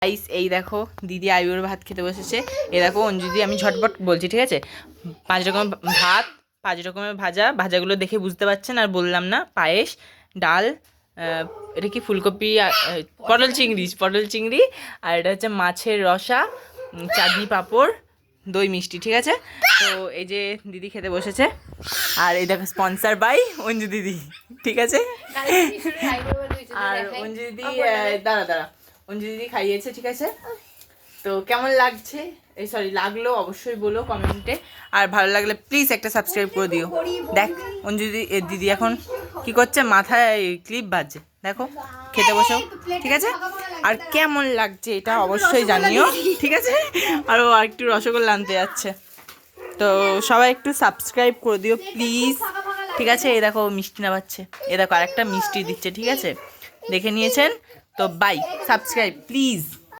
Guys এই দেখো দিদি আইবুড়ো ভাত খেতে বসেছে। এই দেখো অঞ্জুদি, আমি ঝটপট বলছি ঠিক আছে। 5 রকমের ভাত, 5 রকমের ভাজা, ভাজাগুলো দেখে বুঝতে পারছেন আর বললাম না। পায়েস, ডাল, এটা কি ফুলকপি, পটল চিংড়ি, আর এটা হচ্ছে মাছের রসা, চাটনি পাঁপড়, দই মিষ্টি, ঠিক আছে। তো এই যে দিদি খেতে বসেছে, আর এই দেখো স্পন্সার বাই অঞ্জু দিদি, ঠিক আছে। আর অঞ্জু দিদি দাঁড়া অঞ্জু দিদি খাইয়েছে, ঠিক আছে। তো কেমন লাগছে, এই সরি লাগলো অবশ্যই বলো কমেন্টে, আর ভালো লাগলে প্লিজ একটা সাবস্ক্রাইব করে দিও। দেখ অঞ্জু দিদি এখন কি করছে, মাথায় ক্লিপ বাজছে, দেখো খেতে বসো, ঠিক আছে। আর কেমন লাগছে এটা অবশ্যই জানিও, ঠিক আছে। আরও আর একটু রসগোল্লা আনতে যাচ্ছে, তো সবাই একটু সাবস্ক্রাইব করে দিও প্লিজ, ঠিক আছে। এই দেখো মিষ্টি নামাচ্ছে, এ দেখো আরেকটা মিষ্টি দিচ্ছে, ঠিক আছে। দেখে নিয়েছেন তো, বাই, সাবস্ক্রাইব প্লিজ।